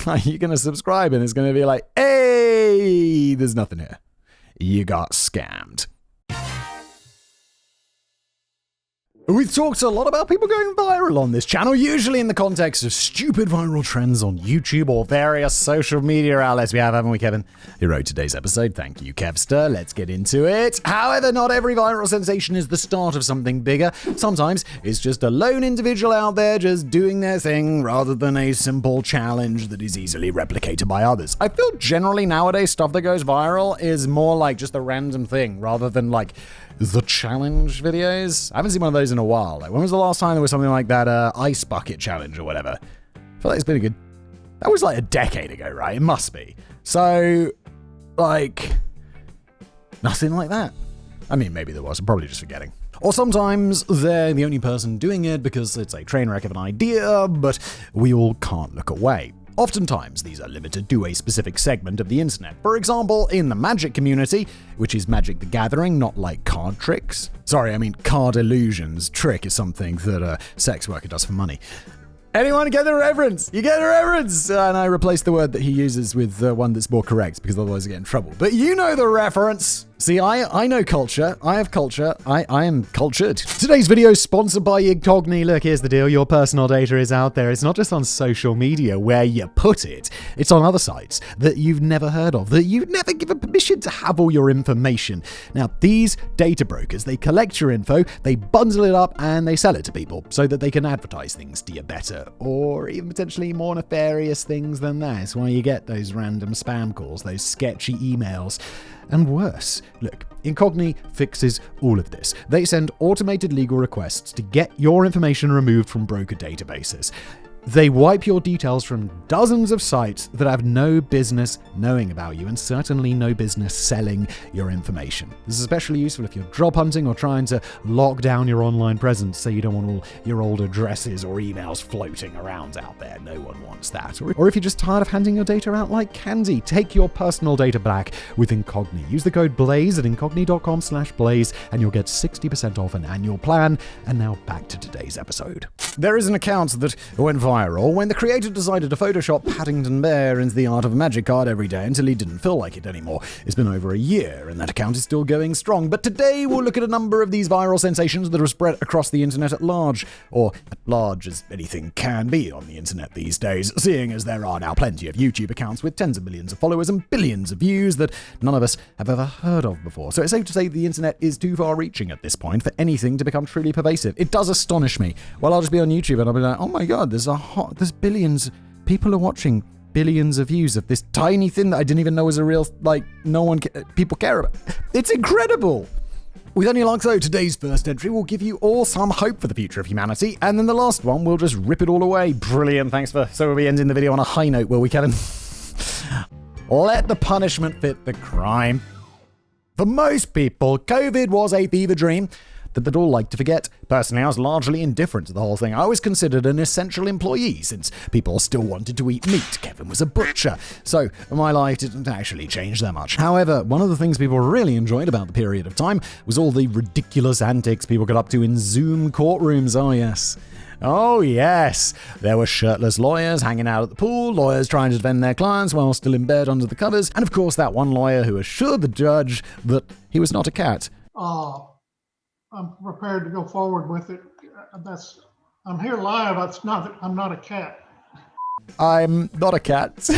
You're going to subscribe and it's going to be like, hey, there's nothing here. You got scammed. We've talked a lot about people going viral on this channel, usually in the context of stupid viral trends on YouTube or various social media outlets we have, haven't we, Kevin? Who wrote today's episode. Thank you, Kevster. Let's get into it. However, not every viral sensation is the start of something bigger. Sometimes it's just a lone individual out there just doing their thing rather than a simple challenge that is easily replicated by others. I feel generally nowadays stuff that goes viral is more like just a random thing rather than like the challenge videos. I haven't seen one of those in a while. Like, when was the last time there was something like that ice bucket challenge or whatever? I feel like it's been a good... That was like a decade ago, right? It must be. So, like, nothing like that. I mean, maybe there was. I'm probably just forgetting. Or sometimes they're the only person doing it because it's a train wreck of an idea, but we all can't look away. Oftentimes, these are limited to a specific segment of the internet. For example, in the Magic community, which is Magic the Gathering, not like card tricks. Sorry, I mean card illusions. Trick is something that a sex worker does for money. Anyone get the reference? You get the reference! And I replaced the word that he uses with one that's more correct, because otherwise I get in trouble. But you know the reference! See, I know culture. I have culture. I am cultured. Today's video is sponsored by Incogni. Look, here's the deal. Your personal data is out there. It's not just on social media where you put it. It's on other sites that you've never heard of, that you've never given permission to have all your information. Now, these data brokers, they collect your info, they bundle it up, and they sell it to people so that they can advertise things to you better, or even potentially more nefarious things than that. It's why you get those random spam calls, those sketchy emails. And worse, look, Incogni fixes all of this. They send automated legal requests to get your information removed from broker databases. They wipe your details from dozens of sites that have no business knowing about you and certainly no business selling your information. This is especially useful if you're job hunting or trying to lock down your online presence so you don't want all your old addresses or emails floating around out there. No one wants that. Or if you're just tired of handing your data out like candy, take your personal data back with Incogni. Use the code BLAZE at incogni.com/blaze and you'll get 60% off an annual plan. And now back to today's episode. There is an account that went viral when the creator decided to Photoshop Paddington Bear into the Art of Magic card every day until he didn't feel like it anymore. It's been over a year and that account is still going strong. But today we'll look at a number of these viral sensations that are spread across the internet at large, or at large as anything can be on the internet these days, seeing as there are now plenty of YouTube accounts with tens of millions of followers and billions of views that none of us have ever heard of before. So it's safe to say the internet is too far reaching at this point for anything to become truly pervasive. It does astonish me. Well, I'll just be on YouTube and I'll be like, oh my god, there's billions. People are watching billions of views of this tiny thing that I didn't even know was a real, people care about. It's incredible. With any luck though, today's first entry will give you all some hope for the future of humanity, and then the last one will just rip it all away. Brilliant, so we'll be ending the video on a high note, will we, Kevin? Let the punishment fit the crime. For most people, COVID was a fever dream that they'd all like to forget. Personally, I was largely indifferent to the whole thing. I was considered an essential employee since people still wanted to eat meat. Kevin was a butcher, so my life didn't actually change that much. However, one of the things people really enjoyed about the period of time was all the ridiculous antics people got up to in Zoom courtrooms. Oh yes, there were shirtless lawyers hanging out at the pool, lawyers trying to defend their clients while still in bed under the covers, and of course that one lawyer who assured the judge that he was not a cat. I'm prepared to go forward with it. I'm here live. I'm not a cat. I'm not a cat.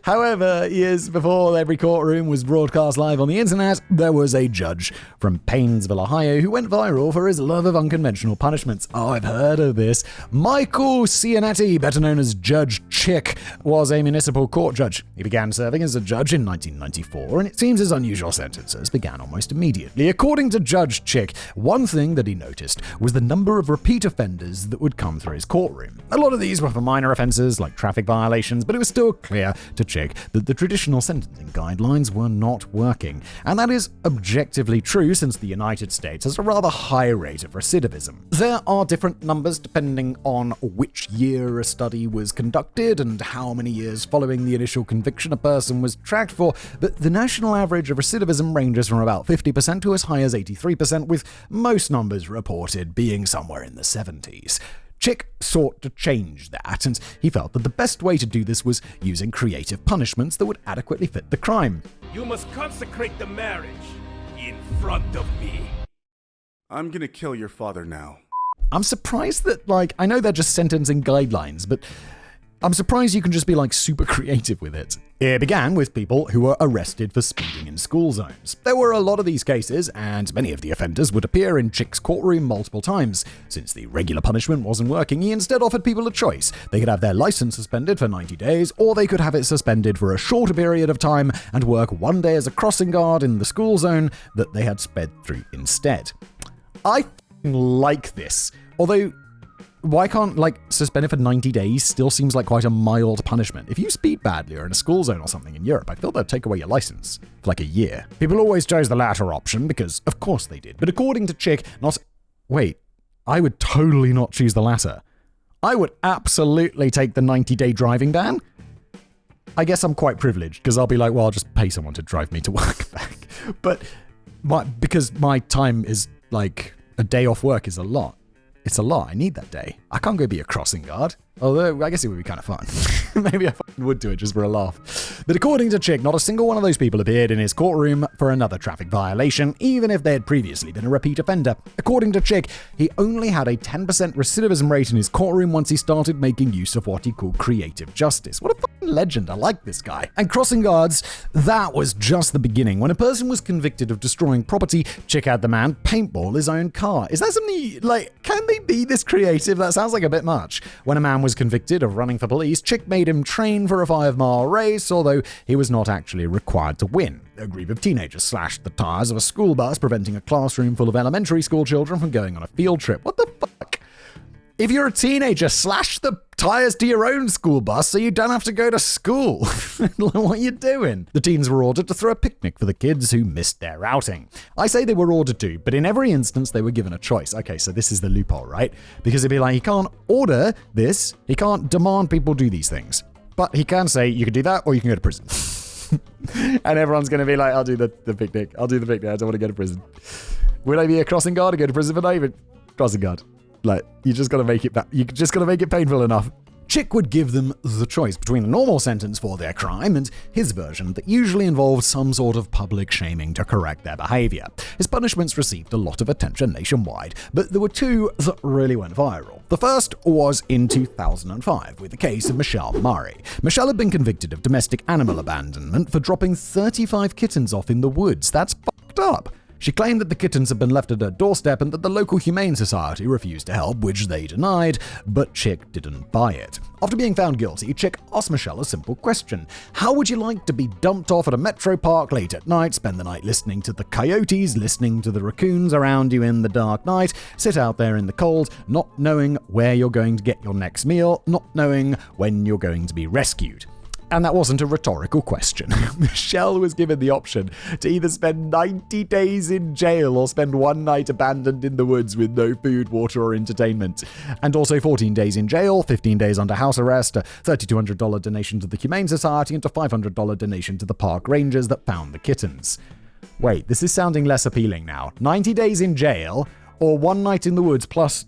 However, years before every courtroom was broadcast live on the internet, there was a judge from Paynesville, Ohio, who went viral for his love of unconventional punishments. Oh, I've heard of this. Michael Cianetti, better known as Judge Chick, was a municipal court judge. He began serving as a judge in 1994, and it seems his unusual sentences began almost immediately. According to Judge Chick, one thing that he noticed was the number of repeat offenders that would come through his courtroom. A lot of these were for minor offenses like traffic violations, but it was still clear to Chick that the traditional sentencing guidelines were not working. And that is objectively true since the United States has a rather high rate of recidivism. There are different numbers depending on which year a study was conducted and how many years following the initial conviction a person was tracked for, but the national average of recidivism ranges from about 50% to as high as 83%, with most numbers reported being somewhere in the 70s. Chick sought to change that, and he felt that the best way to do this was using creative punishments that would adequately fit the crime. You must consecrate the marriage in front of me. I'm gonna kill your father now. I'm surprised that, I know they're just sentencing guidelines, but I'm surprised you can just be, super creative with it. It began with people who were arrested for speeding in school zones. There were a lot of these cases, and many of the offenders would appear in Chick's courtroom multiple times. Since the regular punishment wasn't working, he instead offered people a choice. They could have their license suspended for 90 days, or they could have it suspended for a shorter period of time and work one day as a crossing guard in the school zone that they had sped through instead. I like this. Although, why can't, suspend it for 90 days still seems like quite a mild punishment. If you speed badly or in a school zone or something in Europe, I feel they'd take away your license for a year. People always chose the latter option because, of course they did. But according to Chick, I would totally not choose the latter. I would absolutely take the 90-day driving ban. I guess I'm quite privileged because I'll be like, well, I'll just pay someone to drive me to work back. But because my time is a day off work is a lot. It's a lot. I need that day. I can't go be a crossing guard. Although, I guess it would be kind of fun. Maybe I would do it just for a laugh. But according to Chick, not a single one of those people appeared in his courtroom for another traffic violation, even if they had previously been a repeat offender. According to Chick, he only had a 10% recidivism rate in his courtroom once he started making use of what he called creative justice. What a fucking legend. I like this guy. And crossing guards, that was just the beginning. When a person was convicted of destroying property, Chick had the man paintball his own car. Is that something can they be this creative? That sounds like a bit much. When a man was convicted of running for police, Chick made him train for a 5-mile race, although he was not actually required to win. A group of teenagers slashed the tires of a school bus, preventing a classroom full of elementary school children from going on a field trip. What the fuck? If you're a teenager, slash the tires to your own school bus so you don't have to go to school. What are you doing? The teens were ordered to throw a picnic for the kids who missed their outing. I say they were ordered to, but in every instance they were given a choice. Okay, so this is the loophole, right? Because it'd be like, he can't order this, he can't demand people do these things. But he can say, you can do that or you can go to prison. And everyone's going to be like, I'll do the picnic. I'll do the picnic. I don't want to go to prison. Will I be a crossing guard or go to prison for not even crossing guard? You just got to make it you just got to make it painful enough. Chick would give them the choice between a normal sentence for their crime and his version that usually involved some sort of public shaming to correct their behavior. His punishments received a lot of attention nationwide, but there were two that really went viral. The first was in 2005 with the case of Michelle Murray. Michelle had been convicted of domestic animal abandonment for dropping 35 kittens off in the woods. That's fucked up. She claimed that the kittens had been left at her doorstep and that the local Humane Society refused to help, which they denied, but Chick didn't buy it. After being found guilty, Chick asked Michelle a simple question. How would you like to be dumped off at a metro park late at night, spend the night listening to the coyotes, listening to the raccoons around you in the dark night, sit out there in the cold, not knowing where you're going to get your next meal, not knowing when you're going to be rescued? And that wasn't a rhetorical question. Michelle was given the option to either spend 90 days in jail or spend one night abandoned in the woods with no food, water, or entertainment. And also 14 days in jail, 15 days under house arrest, a $3,200 donation to the Humane Society, and a $500 donation to the park rangers that found the kittens. Wait, this is sounding less appealing now. 90 days in jail, or one night in the woods plus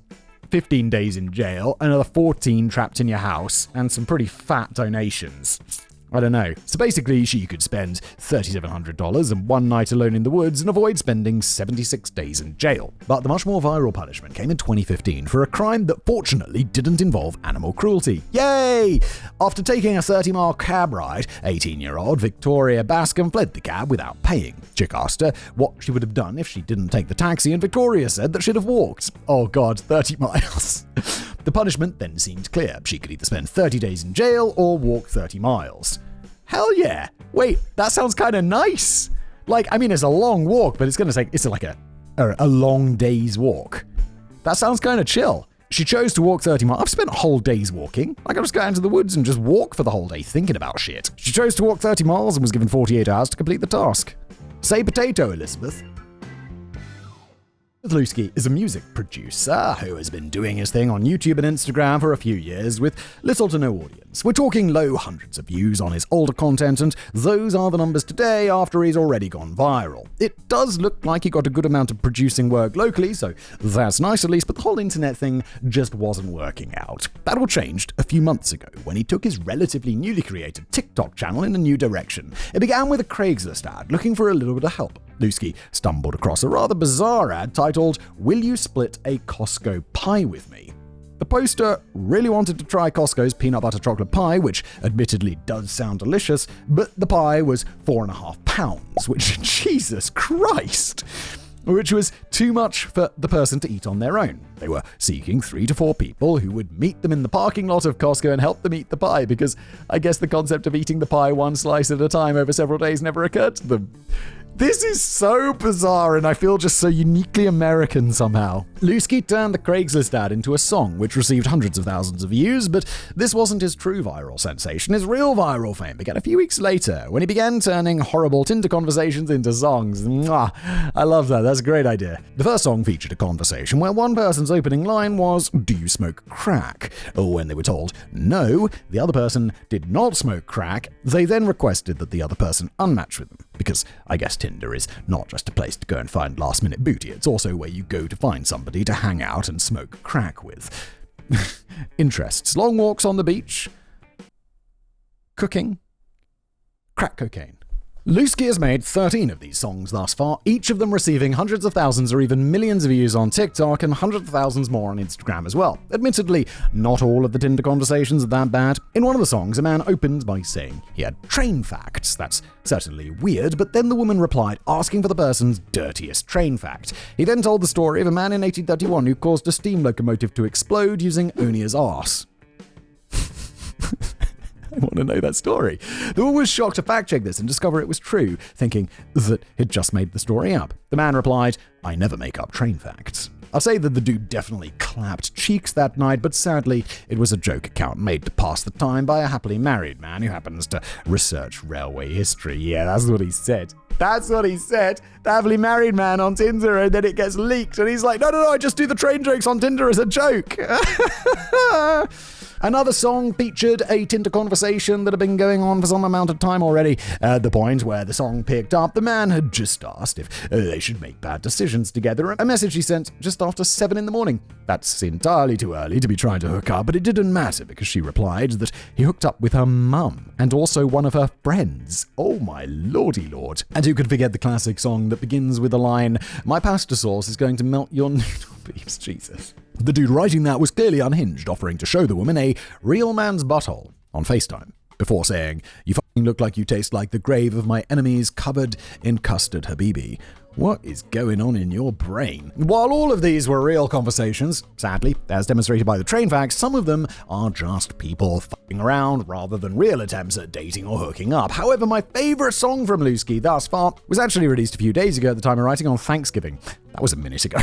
15 days in jail, another 14 trapped in your house, and some pretty fat donations. I don't know. So basically, she could spend $3,700 and one night alone in the woods and avoid spending 76 days in jail. But the much more viral punishment came in 2015 for a crime that fortunately didn't involve animal cruelty. Yay! After taking a 30-mile cab ride, 18-year-old Victoria Bascom fled the cab without paying. Chick asked her what she would have done if she didn't take the taxi, and Victoria said that she'd have walked. Oh god, 30 miles. The punishment then seemed clear. She could either spend 30 days in jail or walk 30 miles. Hell yeah. Wait, that sounds kind of nice. It's a long walk, but it's like a long day's walk. That sounds kind of chill. She chose to walk 30 miles. I've spent whole days walking. I could just go out into the woods and just walk for the whole day thinking about shit. She chose to walk 30 miles and was given 48 hours to complete the task. Say potato, Elizabeth. Lusky is a music producer who has been doing his thing on YouTube and Instagram for a few years with little to no audience. We're talking low hundreds of views on his older content, and those are the numbers today after he's already gone viral. It does look like he got a good amount of producing work locally, so that's nice at least, but the whole internet thing just wasn't working out. That all changed a few months ago when he took his relatively newly created TikTok channel in a new direction. It began with a Craigslist ad looking for a little bit of help. Lusky stumbled across a rather bizarre ad titled, "Will you split a Costco pie with me?" The poster really wanted to try Costco's peanut butter chocolate pie, which admittedly does sound delicious, but the pie was 4.5 pounds, which, Jesus Christ, which was too much for the person to eat on their own. They were seeking 3 to 4 people who would meet them in the parking lot of Costco and help them eat the pie, because I guess the concept of eating the pie one slice at a time over several days never occurred to them. This is so bizarre, and I feel just so uniquely American somehow. Lusky turned the Craigslist ad into a song, which received hundreds of thousands of views, but this wasn't his true viral sensation. His real viral fame began a few weeks later, when he began turning horrible Tinder conversations into songs. Mwah. I love that. That's a great idea. The first song featured a conversation where one person's opening line was, "Do you smoke crack?" When they were told no, the other person did not smoke crack, they then requested that the other person unmatch with them, because I guess Tinder is not just a place to go and find last-minute booty, it's also where you go to find somebody to hang out and smoke crack with. Interests: long walks on the beach, cooking, crack cocaine. Lusky has made 13 of these songs thus far, each of them receiving hundreds of thousands or even millions of views on TikTok and hundreds of thousands more on Instagram as well. Admittedly, not all of the Tinder conversations are that bad. In one of the songs, a man opened by saying he had train facts. That's certainly weird, but then the woman replied asking for the person's dirtiest train fact. He then told the story of a man in 1831 who caused a steam locomotive to explode using Onia's arse. I want to know that story. The woman was shocked to fact-check this and discover it was true, thinking that he'd just made the story up. The man replied, "I never make up train facts." I'll say that the dude definitely clapped cheeks that night, but sadly, it was a joke account made to pass the time by a happily married man who happens to research railway history. Yeah, that's what he said. That's what he said. The happily married man on Tinder, and then it gets leaked, and he's like, no, I just do the train jokes on Tinder as a joke. Another song featured a Tinder conversation that had been going on for some amount of time already. At the point where the song picked up, the man had just asked if they should make bad decisions together, a message he sent just after 7 a.m. That's entirely too early to be trying to hook up, but it didn't matter because she replied that he hooked up with her mum and also one of her friends. Oh my lordy lord. And who could forget the classic song that begins with the line, "My pasta sauce is going to melt your noodle beefs." Jesus. The dude writing that was clearly unhinged, offering to show the woman a real man's butthole on FaceTime, before saying, "You fucking look like you taste like the grave of my enemies covered in custard, Habibi." What is going on in your brain? While all of these were real conversations, sadly, as demonstrated by the train facts, some of them are just people fucking around rather than real attempts at dating or hooking up. However, my favorite song from Lusky thus far was actually released a few days ago at the time of writing on Thanksgiving. That was a minute ago.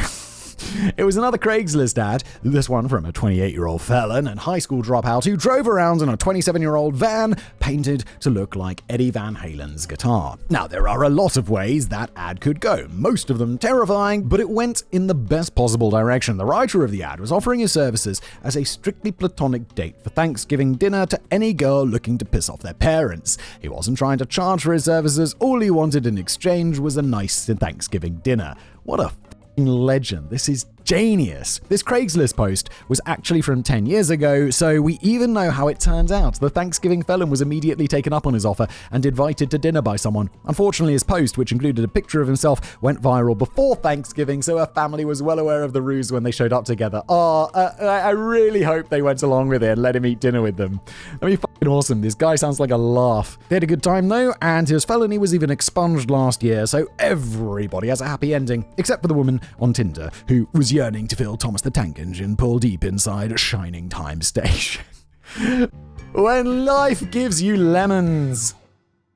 It was another Craigslist ad, this one from a 28-year-old felon and high school dropout who drove around in a 27-year-old van painted to look like Eddie Van Halen's guitar. Now, there are a lot of ways that ad could go, most of them terrifying, but it went in the best possible direction. The writer of the ad was offering his services as a strictly platonic date for Thanksgiving dinner to any girl looking to piss off their parents. He wasn't trying to charge for his services, all he wanted in exchange was a nice Thanksgiving dinner. What a legend. This is genius. This Craigslist post was actually from 10 years ago, so we even know how it turns out. The Thanksgiving felon was immediately taken up on his offer and invited to dinner by someone. Unfortunately, his post, which included a picture of himself, went viral before Thanksgiving, so her family was well aware of the ruse when they showed up together. I really hope they went along with it and let him eat dinner with them. That'd be fucking awesome. This guy sounds like a laugh. They had a good time though, and his felony was even expunged last year, so everybody has a happy ending, except for the woman on Tinder, who was yearning to feel Thomas the Tank Engine pull deep inside a shining time station. When life gives you lemons.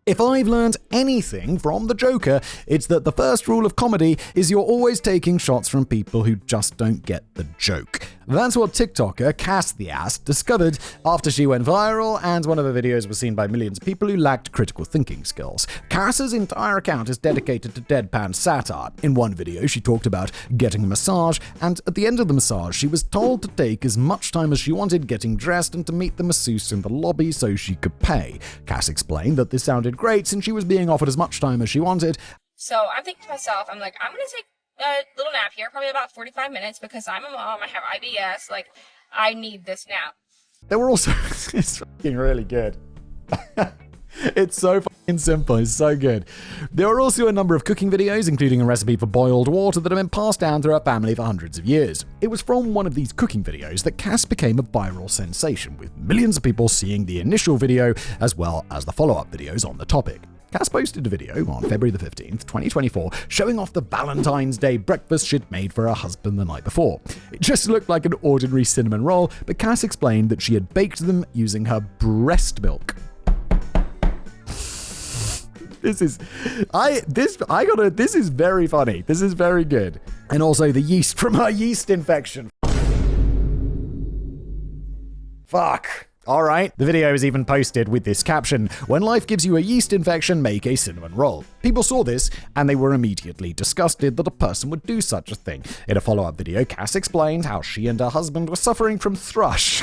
If I've learned anything from the Joker, it's that the first rule of comedy is you're always taking shots from people who just don't get the joke. That's what TikToker Cass the Ass discovered after she went viral and one of her videos was seen by millions of people who lacked critical thinking skills. Cass's entire account is dedicated to deadpan satire. In one video, she talked about getting a massage, and at the end of the massage, she was told to take as much time as she wanted getting dressed and to meet the masseuse in the lobby so she could pay. Cass explained that this sounded great since she was being offered as much time as she wanted. So I'm thinking to myself, I'm like, I'm going to take a little nap here, probably about 45 minutes, because I'm a mom, I have IBS, like, I need this nap. There were also, it's fucking really good. It's so fucking simple, it's so good. There are also a number of cooking videos, including a recipe for boiled water that have been passed down through our family for hundreds of years. It was from one of these cooking videos that Cass became a viral sensation, with millions of people seeing the initial video as well as the follow-up videos on the topic. Cass posted a video on February the 15th, 2024, showing off the Valentine's Day breakfast she'd made for her husband the night before. It just looked like an ordinary cinnamon roll, but Cass explained that she had baked them using her breast milk. This is very funny. This is very good. And also the yeast from her yeast infection. Fuck. Alright, the video is even posted with this caption: "When life gives you a yeast infection, make a cinnamon roll." People saw this, and they were immediately disgusted that a person would do such a thing. In a follow-up video, Cass explained how she and her husband were suffering from thrush.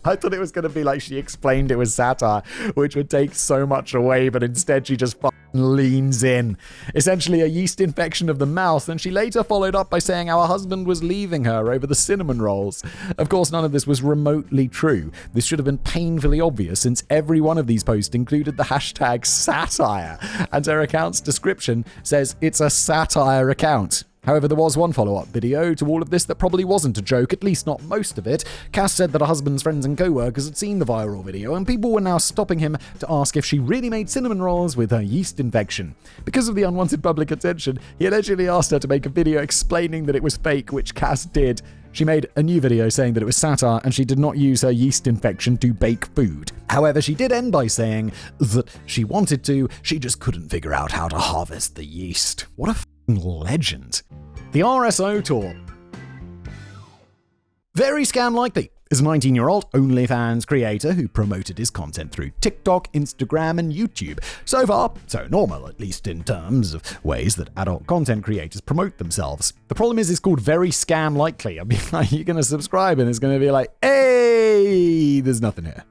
I thought it was going to be like she explained it was satire, which would take so much away, but instead she just leans in. Essentially a yeast infection of the mouth, and she later followed up by saying how her husband was leaving her over the cinnamon rolls. Of course, none of this was remotely true. This should have been painfully obvious, since every one of these posts included the hashtag satire, and her account's description says it's a satire account. However, there was one follow-up video to all of this that probably wasn't a joke, at least not most of it. Cass said that her husband's friends and co-workers had seen the viral video, and people were now stopping him to ask if she really made cinnamon rolls with her yeast infection. Because of the unwanted public attention, he allegedly asked her to make a video explaining that it was fake, which Cass did. She made a new video saying that it was satire and she did not use her yeast infection to bake food. However, she did end by saying that she wanted to, she just couldn't figure out how to harvest the yeast. What a f***ing legend. The RSO Tour. Very scam-likely is a 19-year-old OnlyFans creator who promoted his content through TikTok, Instagram, and YouTube. So far, so normal, at least in terms of ways that adult content creators promote themselves. The problem is it's called very scam-likely. I mean, like, you're going to subscribe and it's going to be like, hey, there's nothing here.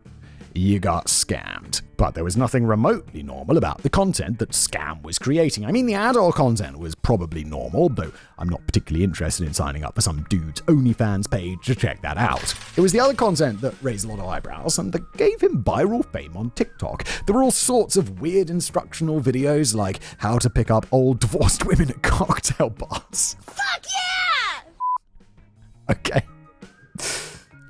You got scammed. But there was nothing remotely normal about the content that Scam was creating. I mean, the adult content was probably normal, though I'm not particularly interested in signing up for some dude's OnlyFans page to check that out. It was the other content that raised a lot of eyebrows and that gave him viral fame on TikTok. There were all sorts of weird instructional videos like how to pick up old divorced women at cocktail bars. Fuck yeah! Okay.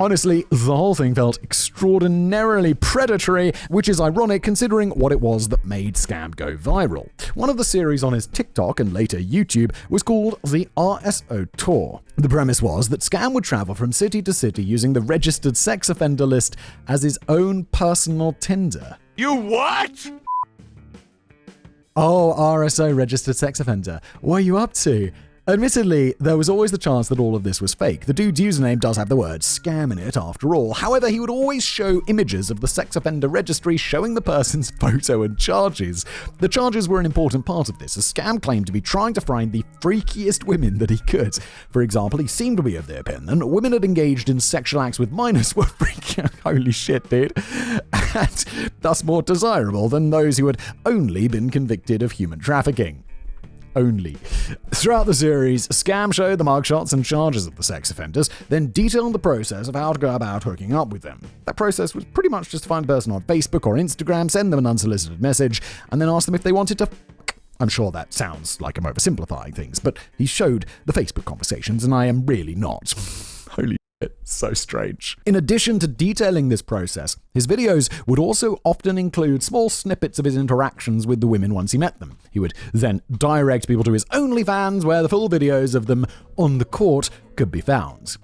Honestly, the whole thing felt extraordinarily predatory, which is ironic considering what it was that made Scam go viral. One of the series on his TikTok and later YouTube was called the RSO Tour. The premise was that Scam would travel from city to city using the registered sex offender list as his own personal Tinder. You what? Oh, RSO, registered sex offender. What are you up to? Admittedly, there was always the chance that all of this was fake. The dude's username does have the word scam in it after all. However, he would always show images of the sex offender registry showing the person's photo and charges. The charges were an important part of this, as Scam claimed to be trying to find the freakiest women that he could. For example, he seemed to be of the opinion that women had engaged in sexual acts with minors were freaky. Holy shit, dude. And thus more desirable than those who had only been convicted of human trafficking. Only. Throughout the series, Scam showed the mugshots and charges of the sex offenders, then detailed the process of how to go about hooking up with them. That process was pretty much just to find a person on Facebook or Instagram, send them an unsolicited message, and then ask them if they wanted to fuck. I'm sure that sounds like I'm oversimplifying things, but he showed the Facebook conversations, and I am really not. Holy shit, so strange. In addition to detailing this process, his videos would also often include small snippets of his interactions with the women once he met them. He would then direct people to his OnlyFans, where the full videos of them on the court could be found.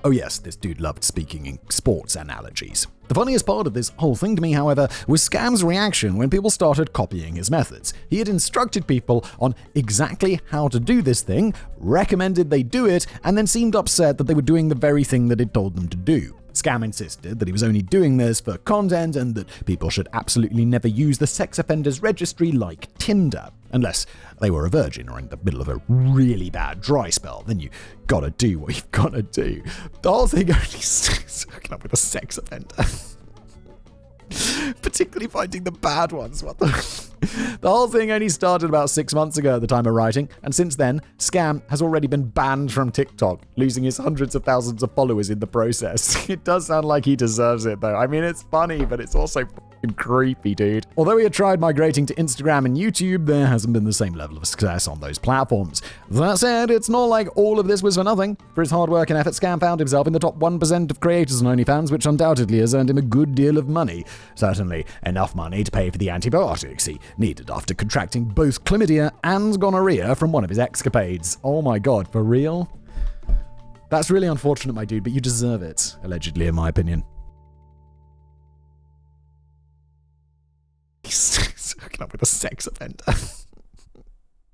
Oh yes, this dude loved speaking in sports analogies. The funniest part of this whole thing to me, however, was Scam's reaction when people started copying his methods. He had instructed people on exactly how to do this thing, recommended they do it, and then seemed upset that they were doing the very thing that he'd told them to do. Scam insisted that he was only doing this for content and that people should absolutely never use the sex offenders registry like Tinder. Unless they were a virgin or in the middle of a really bad dry spell, then you gotta do what you've gotta do. The whole thing only hooking up with a sex offender. Particularly finding the bad ones. What the... The whole thing only started about 6 months ago at the time of writing, and since then, Scam has already been banned from TikTok, losing his hundreds of thousands of followers in the process. It does sound like he deserves it, though. I mean, it's funny, but it's also creepy, dude. Although he had tried migrating to Instagram and YouTube, there hasn't been the same level of success on those platforms. That said, it's not like all of this was for nothing. For his hard work and effort, Scam found himself in the top 1% of creators on OnlyFans, which undoubtedly has earned him a good deal of money. Certainly enough money to pay for the antibiotics he needed after contracting both chlamydia and gonorrhea from one of his escapades. Oh my god, for real? That's really unfortunate, my dude, but you deserve it, allegedly, in my opinion. He's hooking up with a sex offender.